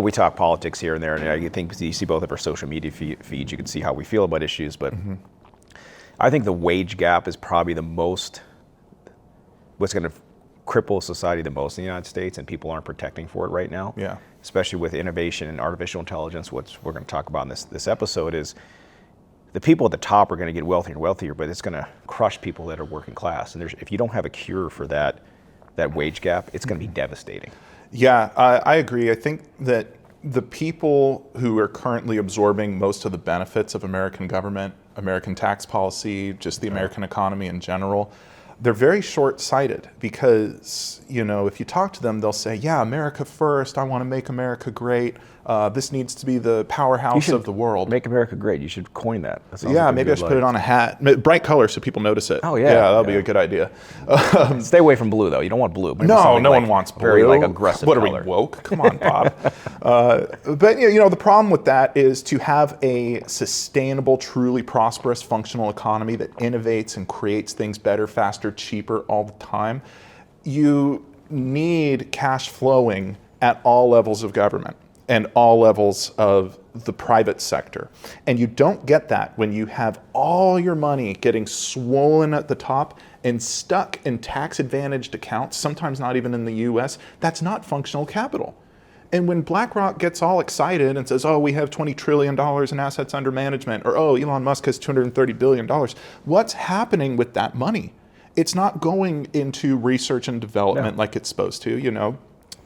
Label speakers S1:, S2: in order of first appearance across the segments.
S1: we talk politics here and there, and I think you see both of our social media feeds, you can see how we feel about issues, but I think the wage gap is probably what's going to cripple society the most in the United States, and people aren't protecting for it right now.
S2: Yeah.
S1: Especially with innovation and artificial intelligence, what we're going to talk about in this episode is the people at the top are going to get wealthier and wealthier, but it's going to crush people that are working class. And if you don't have a cure for that wage gap, it's going to be devastating.
S2: Yeah, I agree. I think that the people who are currently absorbing most of the benefits of American government, American tax policy, just the American economy in general, they're very short-sighted because, if you talk to them, they'll say, yeah, America first, I want to make America great. This needs to be the powerhouse of the world.
S1: Make America great. You should coin that.
S2: Yeah, maybe I should put it on a hat. Bright color so people notice it.
S1: Oh, yeah.
S2: Yeah, that'll be a good idea.
S1: Stay away from blue, though. You don't want blue. Maybe
S2: no one wants blue.
S1: Very aggressive
S2: What
S1: color.
S2: Are we, woke? Come on, Bob. But the problem with that is to have a sustainable, truly prosperous, functional economy that innovates and creates things better, faster, cheaper all the time. You need cash flowing at all levels of government and all levels of the private sector. And you don't get that when you have all your money getting swollen at the top and stuck in tax-advantaged accounts, sometimes not even in the US. That's not functional capital. And when BlackRock gets all excited and says, oh, we have $20 trillion in assets under management, or oh, Elon Musk has $230 billion, what's happening with that money? It's not going into research and development like it's supposed to,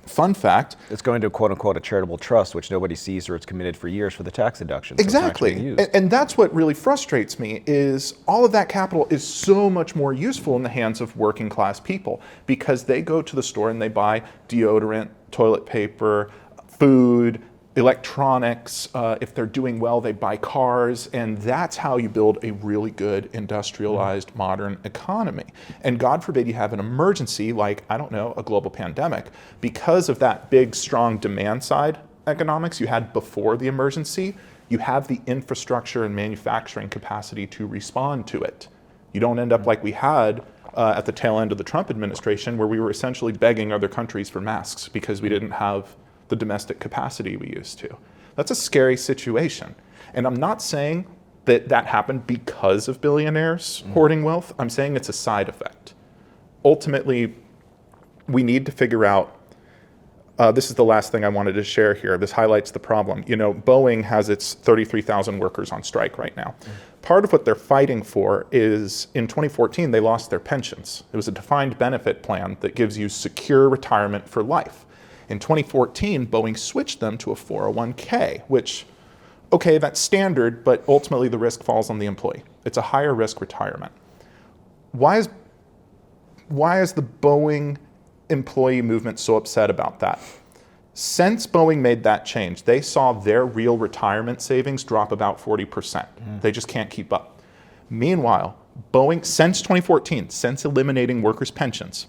S2: Fun fact.
S1: It's going to quote unquote a charitable trust, which nobody sees or it's committed for years for the tax deduction.
S2: Exactly. And that's what really frustrates me is all of that capital is so much more useful in the hands of working class people because they go to the store and they buy deodorant, toilet paper, food, electronics. If they're doing well, they buy cars. And that's how you build a really good industrialized modern economy. And God forbid you have an emergency like, I don't know, a global pandemic. Because of that big, strong demand side economics you had before the emergency, you have the infrastructure and manufacturing capacity to respond to it. You don't end up like we had at the tail end of the Trump administration where we were essentially begging other countries for masks because we didn't have the domestic capacity we used to. That's a scary situation. And I'm not saying that happened because of billionaires hoarding wealth. I'm saying it's a side effect. Ultimately, we need to figure out, this is the last thing I wanted to share here. This highlights the problem. Boeing has its 33,000 workers on strike right now. Part of what they're fighting for is in 2014, they lost their pensions. It was a defined benefit plan that gives you secure retirement for life. In 2014, Boeing switched them to a 401k, which, okay, that's standard, but ultimately the risk falls on the employee. It's a higher risk retirement. Why is the Boeing employee movement so upset about that? Since Boeing made that change, they saw their real retirement savings drop about 40%. They just can't keep up. Meanwhile, Boeing, since 2014, since eliminating workers' pensions,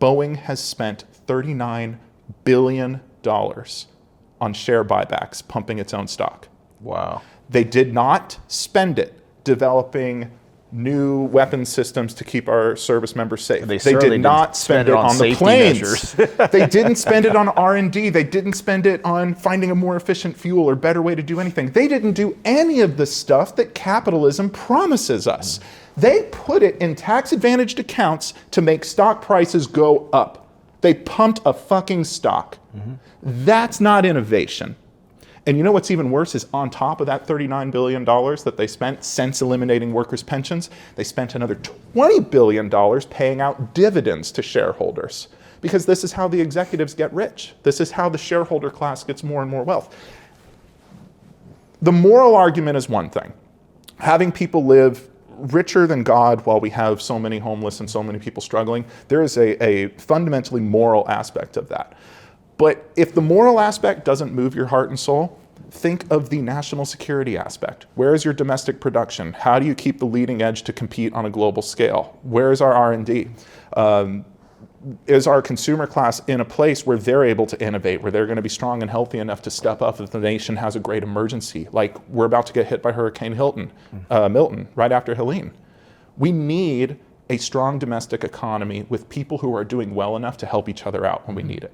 S2: Boeing has spent $39 billion on share buybacks, pumping its own stock.
S1: Wow.
S2: They did not spend it developing new weapon systems to keep our service members safe.
S1: They
S2: did not spend it on the planes. They didn't spend it on R&D. They didn't spend it on finding a more efficient fuel or better way to do anything. They didn't do any of the stuff that capitalism promises us. They put it in tax-advantaged accounts to make stock prices go up. They pumped a fucking stock. That's not innovation. And you know what's even worse is on top of that $39 billion that they spent since eliminating workers' pensions, they spent another $20 billion paying out dividends to shareholders. Because this is how the executives get rich. This is how the shareholder class gets more and more wealth. The moral argument is one thing. Having people live richer than God while we have so many homeless and so many people struggling, there is a fundamentally moral aspect of that. But if the moral aspect doesn't move your heart and soul, think of the national security aspect. Where is your domestic production? How do you keep the leading edge to compete on a global scale? Where is our R&D? Is our consumer class in a place where they're able to innovate, where they're going to be strong and healthy enough to step up if the nation has a great emergency? Like we're about to get hit by Hurricane Milton right after Helene. We need a strong domestic economy with people who are doing well enough to help each other out when we need it.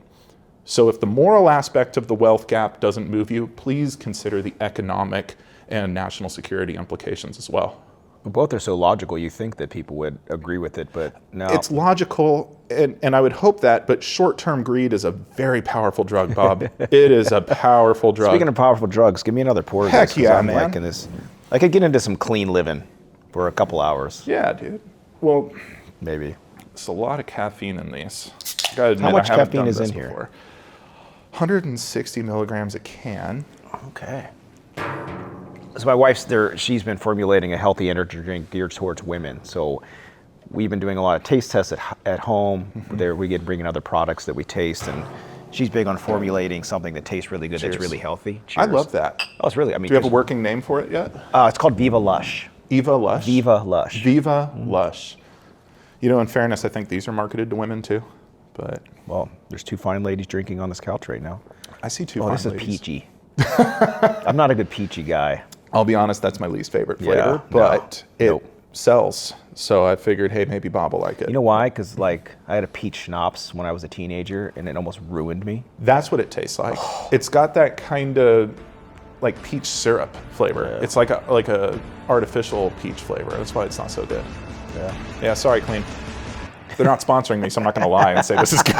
S2: So if the moral aspect of the wealth gap doesn't move you, please consider the economic and national security implications as well.
S1: Both are so logical, you think that people would agree with it, but no.
S2: It's logical, and I would hope that, but short-term greed is a very powerful drug, Bob. It is a powerful drug.
S1: Speaking of powerful drugs, give me another pour of
S2: Heck
S1: this, 'cause
S2: yeah,
S1: I'm
S2: man.
S1: liking this. I could get into some clean living for a couple hours,
S2: Yeah, dude. Well,
S1: maybe.
S2: there's a lot of caffeine in these. Gotta admit,
S1: How much
S2: I haven't
S1: caffeine
S2: done
S1: is
S2: this
S1: in here?
S2: before. 160 milligrams a can.
S1: Okay. So my wife's there. She's been formulating a healthy energy drink geared towards women. So we've been doing a lot of taste tests at home. There we get bringing other products that we taste, and she's big on formulating something that tastes really good.
S2: Cheers.
S1: That's really healthy.
S2: I
S1: Cheers.
S2: love that.
S1: Oh, it's really. I mean,
S2: Do you have a working name for it yet?
S1: It's called Viva Lush.
S2: Eva Lush?
S1: Viva Lush.
S2: Viva Lush. You know, in fairness, I think these are marketed to women too. But
S1: Well, there's two fine ladies drinking on this couch right now.
S2: I see two
S1: Oh,
S2: fine
S1: this is
S2: ladies.
S1: peachy. I'm not a good peachy guy.
S2: I'll be honest, that's my least favorite
S1: Yeah,
S2: flavor,
S1: no,
S2: but it
S1: nope.
S2: sells. So I figured, hey, maybe Bob will like it.
S1: You know why? Because like I had a peach schnapps when I was a teenager, and it almost ruined me.
S2: That's what it tastes like. It's got that kind of like peach syrup flavor.
S1: Yeah.
S2: It's like a artificial peach flavor. That's why it's not so good.
S1: Yeah.
S2: Yeah, sorry, Clean. They're not sponsoring me, so I'm not going to lie and say this is good.